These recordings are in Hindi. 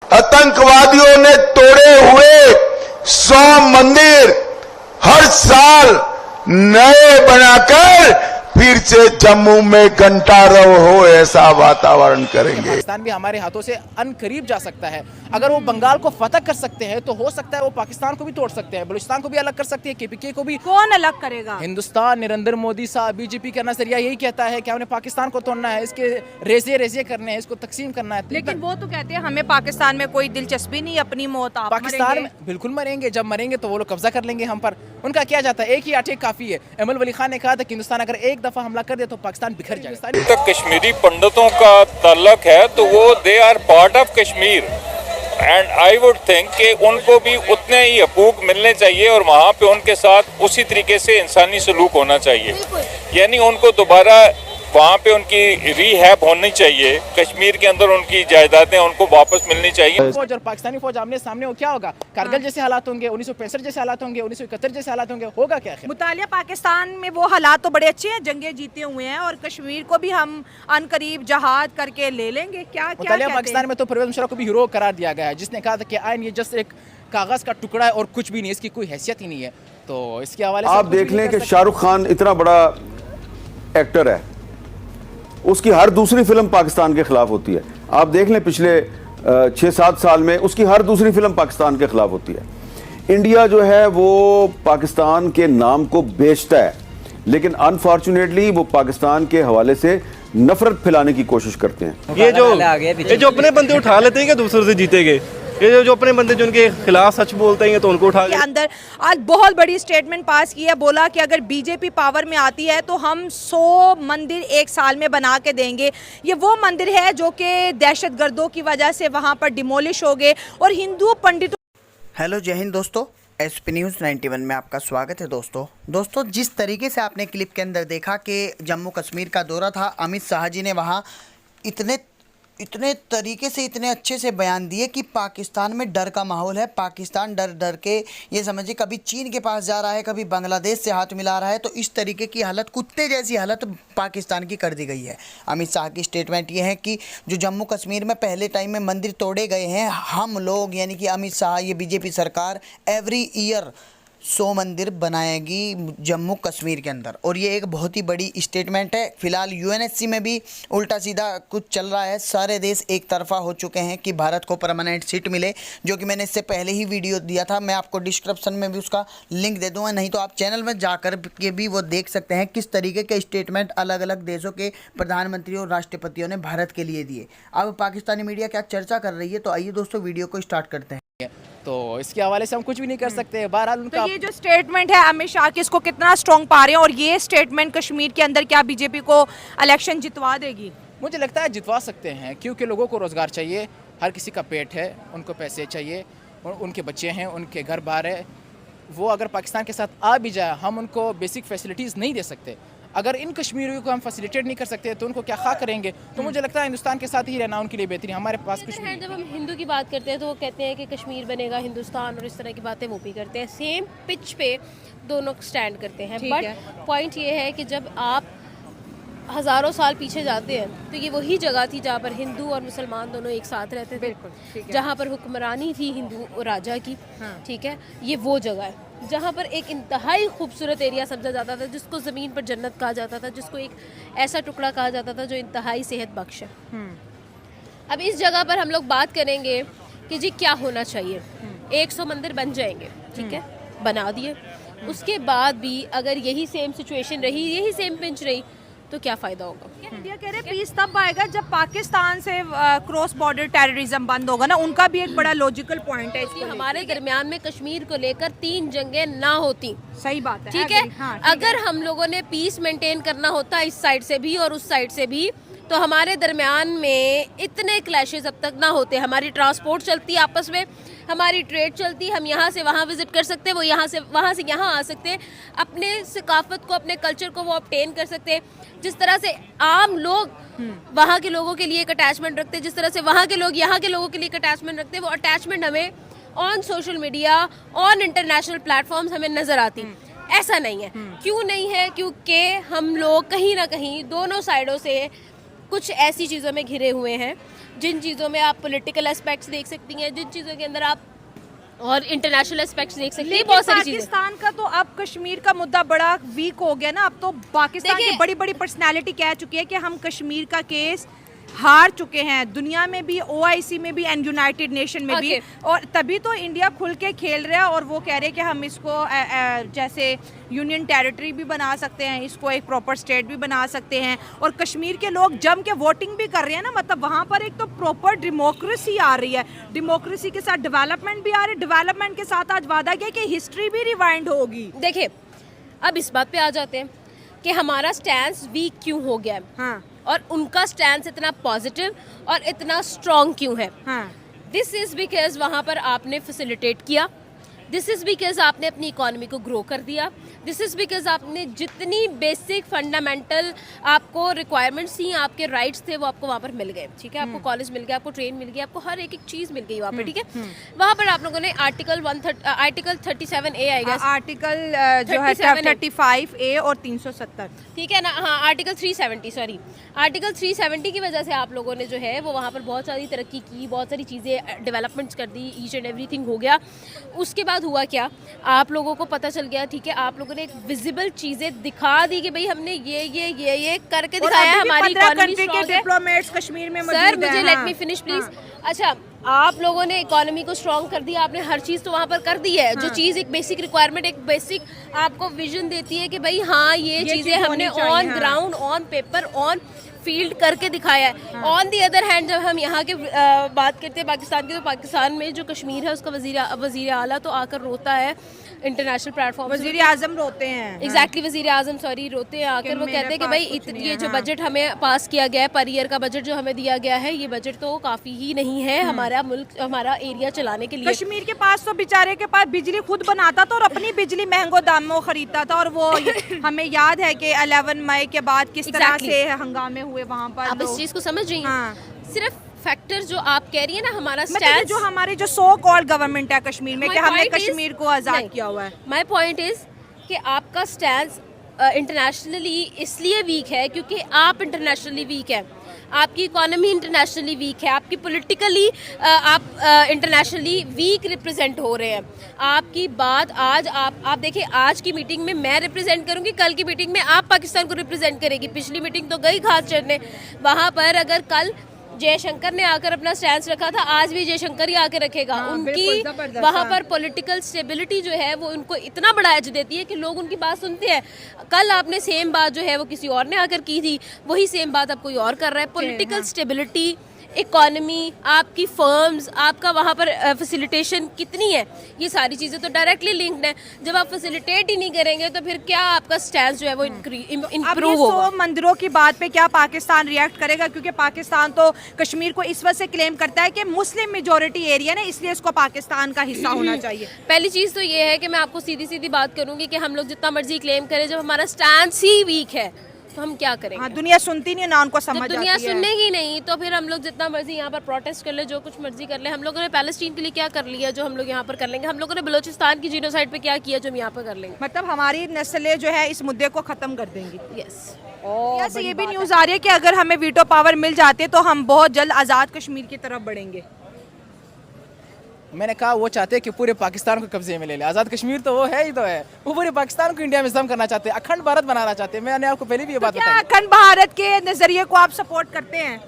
आतंकवादियों ने तोड़े हुए 100 मंदिर हर साल नए बनाकर फिर से जम्मू में घंटारव हो ऐसा वातावरण करेंगे। पाकिस्तान भी हमारे हाथों से अनकरीब जा सकता है। अगर वो बंगाल को फतह कर सकते हैं तो हो सकता है वो पाकिस्तान को भी तोड़ सकते हैं, बलूचिस्तान को भी अलग कर सकती है, केपीके को भी। कौन अलग करेगा? हिंदुस्तान, नरेंद्र मोदी साहब, बीजेपी का नजरिया यही कहता है कि हमने पाकिस्तान को तोड़ना है, इसके रेजे करने हैं, इसको तकसीम करना है। लेकिन वो तो कहते हैं हमें पाकिस्तान में कोई दिलचस्पी नहीं, अपनी मौत आप पाकिस्तान में बिल्कुल मरेंगे, जब मरेंगे तो वो लोग कब्जा कर लेंगे हम पर। उनका क्या जाता है, एक ही आटे काफी है। अहमद वली खान ने कहा था कि हिंदुस्तान अगर एक दफा हमला कर दे तो पाकिस्तान बिखर जाएगा। तक कश्मीरी पंडितों का ताल्लुक है तो वो they are part of Kashmir and I would think कि उनको भी उतने ही हकूक मिलने चाहिए और वहाँ पे उनके साथ उसी तरीके से इंसानी सलूक होना चाहिए। यानी उनको दोबारा वहाँ पे उनकी रिहैब होनी चाहिए। कश्मीर के अंदर उनकी जायदादें उनको वापस मिलनी चाहिए। फौज और पाकिस्तानी फौज आमने सामने हो, क्या होगा? कारगिल जैसे हालात होंगे, 1965 जैसे हालात होंगे, 1971 जैसे हालात होंगे, होगा क्या? मुतालिया पाकिस्तान में वो हालात तो बड़े अच्छे हैं, जंगे जीते हुए हैं और कश्मीर को भी हम अनकरीब जहाद करके ले लेंगे। क्या मुतालिया पाकिस्तान में तो परवेज मुशर्रफ को भी हीरो करार दिया गया है, जिसने कहा था कि आइन ये जस्ट एक कागज का टुकड़ा है और कुछ भी नहीं, इसकी कोई हैसियत ही नहीं है। तो इसके हवाले से आप देख लें कि शाहरुख खान इतना बड़ा एक्टर है, उसकी हर दूसरी फिल्म पाकिस्तान के खिलाफ होती है। आप देख लें पिछले 6-7 साल में उसकी हर दूसरी फिल्म पाकिस्तान के खिलाफ होती है। इंडिया जो है वो पाकिस्तान के नाम को बेचता है, लेकिन अनफॉर्चुनेटली वो पाकिस्तान के हवाले से नफरत फैलाने की कोशिश करते हैं। ये जो अपने बंदे उठा लेते हैं कि दूसरों से जीतेंगे, ये जो अपने बंदे जो उनके खिलाफ सच बोलते हैं तो उनको उठा के अंदर आज बहुत बड़ी स्टेटमेंट पास की है। बोला कि अगर बीजेपी पावर में आती है तो हम 100 मंदिर एक साल में बना के देंगे। ये वो मंदिर है जो कि दहशतगर्दों की वजह से वहाँ पर डिमोलिश हो गए और हिंदू पंडितों। हेलो, जय हिंद दोस्तों, एसपी न्यूज़ 91 में आपका स्वागत है। दोस्तों जिस तरीके से आपने क्लिप के अंदर देखा कि जम्मू कश्मीर का दौरा था, अमित शाह जी ने वहाँ इतने तरीके से इतने अच्छे से बयान दिए कि पाकिस्तान में डर का माहौल है। पाकिस्तान डर के ये समझिए कभी चीन के पास जा रहा है, कभी बांग्लादेश से हाथ मिला रहा है। तो इस तरीके की हालत, कुत्ते जैसी हालत पाकिस्तान की कर दी गई है। अमित शाह की स्टेटमेंट ये है कि जो जम्मू कश्मीर में पहले टाइम में मंदिर तोड़े गए हैं, हम लोग यानी कि अमित शाह, ये बीजेपी सरकार एवरी ईयर 100 मंदिर बनाएगी जम्मू कश्मीर के अंदर। और ये एक बहुत ही बड़ी स्टेटमेंट है। फिलहाल यूएनएससी में भी उल्टा सीधा कुछ चल रहा है। सारे देश एक तरफा हो चुके हैं कि भारत को परमानेंट सीट मिले, जो कि मैंने इससे पहले ही वीडियो दिया था। मैं आपको डिस्क्रिप्शन में भी उसका लिंक दे दूंगा, नहीं तो आप चैनल में जाकर के भी वो देख सकते हैं किस तरीके के स्टेटमेंट अलग अलग देशों के प्रधानमंत्री और राष्ट्रपतियों ने भारत के लिए दिए। अब पाकिस्तानी मीडिया क्या चर्चा कर रही है, तो आइए दोस्तों वीडियो को स्टार्ट करते हैं। तो इसके हवाले से हम कुछ भी नहीं कर सकते। बहरहाल उनका तो ये जो स्टेटमेंट है अमित शाह की, इसको कितना स्ट्रॉन्ग पा रहे हैं और ये स्टेटमेंट कश्मीर के अंदर क्या बीजेपी को इलेक्शन जितवा देगी? मुझे लगता है जितवा सकते हैं, क्योंकि लोगों को रोज़गार चाहिए, हर किसी का पेट है, उनको पैसे चाहिए, उनके बच्चे हैं, उनके घर बार है। वो अगर पाकिस्तान के साथ आ भी जाए, हम उनको बेसिक फैसिलिटीज़ नहीं दे सकते। अगर इन कश्मीरियों को हम फैसिलिटेट नहीं कर सकते तो उनको क्या खा करेंगे? तो मुझे लगता है हिंदुस्तान के साथ ही रहना उनके लिए बेहतरीन। हमारे पास कुछ नहीं। जब हम हिंदू की बात करते हैं तो वो कहते हैं कि कश्मीर बनेगा हिंदुस्तान और इस तरह की बातें वो भी करते हैं। सेम पिच पे दोनों स्टैंड करते हैं। बट पॉइंट ये है कि जब आप हज़ारों साल पीछे जाते हैं तो ये वही जगह थी जहाँ पर हिंदू और मुसलमान दोनों एक साथ रहते थे, जहाँ पर हुक्मरानी थी हिंदू और राजा की। ठीक है, ये वो जगह है जहाँ पर एक इंतहाई खूबसूरत एरिया समझा जाता था, जिसको ज़मीन पर जन्नत कहा जाता था, जिसको एक ऐसा टुकड़ा कहा जाता था जो इंतहाई सेहत बख्श है। अब इस जगह पर हम लोग बात करेंगे कि जी क्या होना चाहिए। 100 मंदिर बन जाएंगे, ठीक है, बना दिए। उसके बाद भी अगर यही सेम सिचुएशन रही, यही सेम पिंच रही, तो क्या फ़ायदा होगा? इंडिया कह रहे पीस तब आएगा जब पाकिस्तान से क्रॉस बॉर्डर टेररिज्म बंद होगा ना। उनका भी एक बड़ा लॉजिकल पॉइंट है इसको। हमारे दरमियान में कश्मीर को लेकर 3 जंगें ना होती। सही बात है, ठीक है। हाँ, अगर हम लोगों ने पीस मेंटेन करना होता इस साइड से भी और उस साइड से भी, तो हमारे दरमियान में इतने क्लैशेस अब तक ना होते। हमारी ट्रांसपोर्ट चलती आपस में, हमारी ट्रेड चलती, हम यहाँ से वहाँ विजिट कर सकते हैं, वो यहाँ से वहाँ से यहाँ आ सकते हैं, अपने सकाफत को, अपने कल्चर को वो ऑब्टेन कर सकते हैं। जिस तरह से आम लोग वहाँ के लोगों के लिए एक अटैचमेंट रखते हैं, जिस तरह से वहाँ के लोग यहाँ के लोगों के लिए एक अटैचमेंट रखते हैं, वो अटैचमेंट हमें on social media, on international platforms हमें नज़र आती। ऐसा नहीं है। क्यों नहीं है? क्योंकि हम लोग कहीं ना कहीं दोनों साइडों से कुछ ऐसी चीज़ों में घिरे हुए हैं जिन चीज़ों में आप पॉलिटिकल एस्पेक्ट्स देख सकती हैं, जिन चीज़ों के अंदर आप और इंटरनेशनल एस्पेक्ट्स देख सकती हैं, लेकिन बहुत सारी चीज़ें। पाकिस्तान का तो अब कश्मीर का मुद्दा बड़ा वीक हो गया ना। अब तो पाकिस्तान की देखिए- बड़ी बड़ी पर्सनालिटी कह चुकी है कि हम कश्मीर का केस हार चुके हैं, दुनिया में भी, OIC में भी एंड यूनाइटेड नेशन में भी। और तभी तो इंडिया खुल के खेल रहा है और वो कह रहे हैं कि हम इसको जैसे यूनियन टेरिटरी भी बना सकते हैं, इसको एक प्रॉपर स्टेट भी बना सकते हैं। और कश्मीर के लोग जम के वोटिंग भी कर रहे हैं ना, मतलब वहाँ पर एक तो प्रॉपर डेमोक्रेसी आ रही है, डेमोक्रेसी के साथ डेवलपमेंट भी आ रही है, डेवलपमेंट के साथ आज वादा किया कि हिस्ट्री भी रिवाइंड होगी। देखिए, अब इस बात पे आ जाते हैं कि हमारा स्टैंस वीक क्यों हो गया है, हाँ और उनका स्टैंस इतना पॉजिटिव और इतना स्ट्रॉन्ग क्यों है। हाँ दिस इज़ बिकॉज वहाँ पर आपने फैसिलिटेट किया, दिस इज़ बिकॉज आपने अपनी इकॉनमी को ग्रो कर दिया, दिस इज़ बिकॉज आपने जितनी बेसिक फंडामेंटल आपको रिक्वायरमेंट्स थी, आपके राइट्स थे, वो आपको वहाँ पर मिल गए। ठीक है, आपको कॉलेज मिल गया, आपको ट्रेन मिल गई, आपको हर एक चीज़ मिल गई वहाँ पर। ठीक है, वहाँ पर आप लोगों ने आर्टिकल 37A आएगा, आर्टिकल जो है 35A और 370, ठीक है ना, हाँ आर्टिकल 370, सॉरी आर्टिकल 370 की वजह से आप लोगों ने जो है वो वहाँ पर बहुत सारी तरक्की की, बहुत सारी चीज़ें डेवलपमेंट्स कर दी, ईच एंड एवरीथिंग हो गया। उसके बाद हुआ क्या, आप लोगों को पता चल गया, ठीक है, आप लोगों ने एक विजिबल चीज़ें दिखा दी कि भाई हमने ये करके दिखाया है, हमारी इकोनॉमी स्ट्रॉन्ग है। डिप्लोमेट्स कश्मीर में सर मुझे लेट मी फिनिश प्लीज। अच्छा, आप लोगों ने इकोनॉमी को स्ट्रॉन्ग कर दिया, आपने हर चीज़ तो वहाँ पर कर दी है। जो चीज़ एक बेसिक रिक्वायरमेंट, एक बेसिक आपको विजन देती है कि भाई हाँ ये चीज़ें हमने on ground, on paper, on field करके दिखाया है। ऑन दी अदर हैंड जब हम यहाँ के बात करते हैं पाकिस्तान की, तो पाकिस्तान में जो कश्मीर है उसका वजीर आला तो आकर रोता है इंटरनेशनल प्लेटफॉर्म, वजीर आजम रोते हैं। एग्जैक्टली, वजीर आजम सॉरी रोते हैं आकर, वो कहते हैं कि भाई ये जो बजट हमें पास किया गया है, पर ईयर का बजट जो हमें दिया गया है, ये बजट तो काफ़ी ही नहीं है हमारा मुल्क, हमारा एरिया चलाने के लिए। कश्मीर के पास तो बेचारे के पास बिजली खुद बनाता था और अपनी बिजली महंगो दामों खरीदता था। और वो हमें याद है कि 11 मई के बाद किस तरह से हंगामे हुए वहाँ पर। आप इस चीज़ को समझ रही हैं? सिर्फ फैक्टर जो आप कह रही है ना, हमारा मतलब जो हमारे जो सो कॉल्ड गवर्नमेंट है कश्मीर में कि हमने कश्मीर को आज़ाद किया हुआ है। माय पॉइंट इज कि आपका स्टैंस इंटरनेशनली इसलिए वीक है क्योंकि आप इंटरनेशनली वीक है, आपकी इकोनॉमी इंटरनेशनली वीक है, आपकी पॉलिटिकली आप इंटरनेशनली वीक रिप्रेजेंट हो रहे हैं। आपकी बात आज आप देखिए, आज की मीटिंग में मैं रिप्रेजेंट करूंगी, कल की मीटिंग में आप पाकिस्तान को रिप्रेजेंट करेगी। पिछली मीटिंग तो गई घास चढ़ने, वहाँ पर अगर कल जयशंकर ने आकर अपना स्टैंड रखा था, आज भी जयशंकर ही आकर रखेगा। उनकी वहाँ पर पॉलिटिकल स्टेबिलिटी जो है वो उनको इतना बड़ा एज देती है कि लोग उनकी बात सुनते हैं। कल आपने सेम बात जो है वो किसी और ने आकर की थी, वही सेम बात अब कोई और कर रहा है। पॉलिटिकल स्टेबिलिटी, इकोनॉमी, आपकी फर्म्स, आपका वहाँ पर फैसिलिटेशन कितनी है, ये सारी चीज़ें तो डायरेक्टली लिंक्ड है। जब आप फैसिलिटेट ही नहीं करेंगे तो फिर क्या आपका स्टैंड जो है वो इम्प्रूव होगा। मंदिरों की बात पे क्या पाकिस्तान रिएक्ट करेगा? क्योंकि पाकिस्तान तो कश्मीर को इस वजह से क्लेम करता है कि मुस्लिम मेजोरिटी एरिया है, इसलिए इसको पाकिस्तान का हिस्सा होना चाहिए। पहली चीज़ तो ये है कि मैं आपको सीधी सीधी बात करूंगी कि हम लोग जितना मर्जी क्लेम करें, जब हमारा स्टैंड ही वीक है तो हम क्या करेंगे? हाँ, दुनिया सुनती नहीं, ना उनको समझ दुनिया आती है। सुननेगी नहीं तो फिर हम लोग जितना मर्जी यहाँ पर प्रोटेस्ट कर ले, जो कुछ मर्जी कर ले। हम लोगों ने पैलेस्टीन के लिए क्या कर लिया जो हम लोग यहाँ पर कर लेंगे? हम लोगों ने बलूचिस्तान की जीनोसाइड पे क्या किया जो हम यहाँ पर कर लेंगे? मतलब हमारी नस्लें जो है इस मुद्दे को खत्म कर देंगी। यस। से ये भी न्यूज़ आ रही है कि अगर हमें वीटो पावर मिल जाती है तो हम बहुत जल्द आज़ाद कश्मीर की तरफ बढ़ेंगे। मैंने कहा वो चाहते हैं कि पूरे पाकिस्तान को कब्जे में ले ले। आज़ाद कश्मीर तो वो है ही, तो है वो पूरे पाकिस्तान को इंडिया में ज़म करना चाहते हैं, अखंड भारत बनाना चाहते हैं। मैंने आपको पहले भी ये बात क्या बताई। अखंड भारत के नजरिए को आप सपोर्ट करते हैं?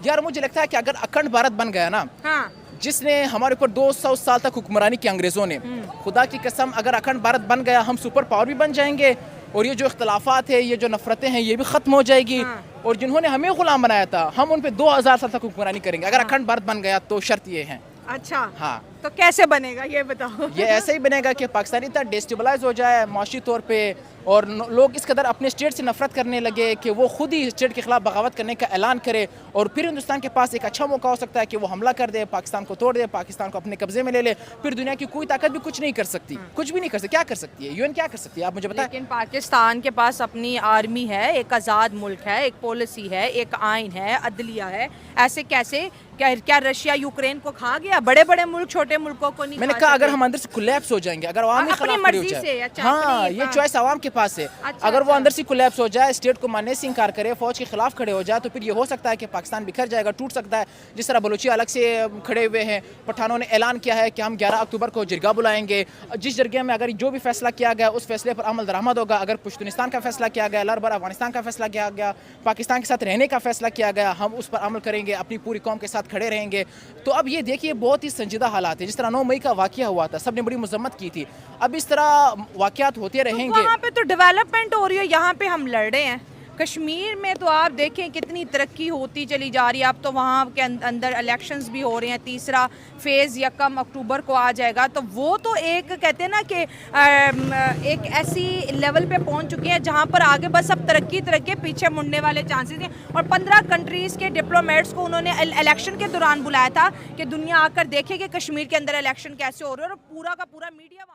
यार मुझे लगता है कि अगर अखंड भारत बन गया ना, हाँ, जिसने हमारे ऊपर 200 साल तक हुक्मरानी की अंग्रेजों ने, खुदा की कसम अगर अखंड भारत बन गया, हम सुपर पावर भी बन जाएंगे और ये जो इख्तलाफात है, ये जो नफरतें हैं, ये भी खत्म हो जाएगी। और जिन्होंने हमें गुलाम बनाया था, हम उन पे 2000 साल तक हुक्मरानी करेंगे। अगर अखंड भारत बन गया तो शर्त ये है। अच्छा, हाँ, तो कैसे बनेगा ये बताओ? ये ऐसे ही बनेगा कि पाकिस्तान इतना डिस्टेबलाइज हो जाए माशी तौर पे, और लोग इस कदर अपने स्टेट से नफरत करने लगे कि वो खुद ही स्टेट के खिलाफ बगावत करने का ऐलान करे, और फिर हिंदुस्तान के पास एक अच्छा मौका हो सकता है कि वो हमला कर दे, पाकिस्तान को तोड़ दे, पाकिस्तान को अपने कब्जे में ले ले। फिर दुनिया की कोई ताकत भी कुछ नहीं कर सकती, कुछ भी नहीं कर सकती। क्या कर सकती है यूएन? क्या कर सकती है आप मुझे बताएं। लेकिन पाकिस्तान के पास अपनी आर्मी है, एक आज़ाद मुल्क है, एक पॉलिसी है, एक आइन है, अदलिया है। ऐसे कैसे? क्या रशिया यूक्रेन को खा गया? बड़े बड़े मुल्क छोटे छोटे मुल्कों को नहीं मैंने खा कहा अगर सके। हम अंदर से कोलैप्स हो जाएंगे, अगर आवाम ही अपनी खिलाफ खड़ी हो मर्जी जाए, से, अच्छा, हाँ अपनी, ये हाँ। चॉइस आवाम के पास है। अच्छा, अगर वो अच्छा। अंदर से कोलैप्स हो जाए, स्टेट को मानने से इंकार करे, फौज के खिलाफ खड़े हो जाए, तो फिर ये हो सकता है कि पाकिस्तान बिखर जाएगा, टूट सकता है। जिस तरह बलूचिया अलग से खड़े हुए हैं, पठानों ने ऐलान किया है कि हम 11 अक्टूबर को जिरगा बुलाएंगे, जिस जिरगे में अगर जो भी फैसला किया गया उस फैसले पर अमल दरामद होगा। अगर पुश्तूनिस्तान का फैसला किया गया, लरबर अफगानिस्तान का फैसला किया गया, पाकिस्तान के साथ रहने का फैसला किया गया, हम उस पर अमल करेंगे, अपनी पूरी कौम के साथ खड़े रहेंगे। तो अब ये देखिए बहुत ही संजीदा हालात है। जिस तरह 9 मई का वाकया हुआ था, सबने बड़ी मजम्मत की थी, अब इस तरह वाकयात होते रहेंगे। वहाँ पे तो डेवलपमेंट हो रही है, यहाँ पे हम लड़ रहे हैं। कश्मीर में तो आप देखें कितनी तरक्की होती चली जा रही है। अब तो वहाँ के अंदर इलेक्शंस भी हो रहे हैं, तीसरा फेज़ 1 अक्टूबर को आ जाएगा। तो वो तो एक कहते हैं ना कि एक ऐसी लेवल पे पहुँच चुके हैं जहाँ पर आगे बस अब तरक्की पीछे मुड़ने वाले चांसेस हैं। और 15 कंट्रीज़ के डिप्लोमेट्स को उन्होंने इलेक्शन के दौरान बुलाया था कि दुनिया आकर देखे कि कश्मीर के अंदर इलेक्शन कैसे हो रहे हैं, और पूरा का पूरा मीडिया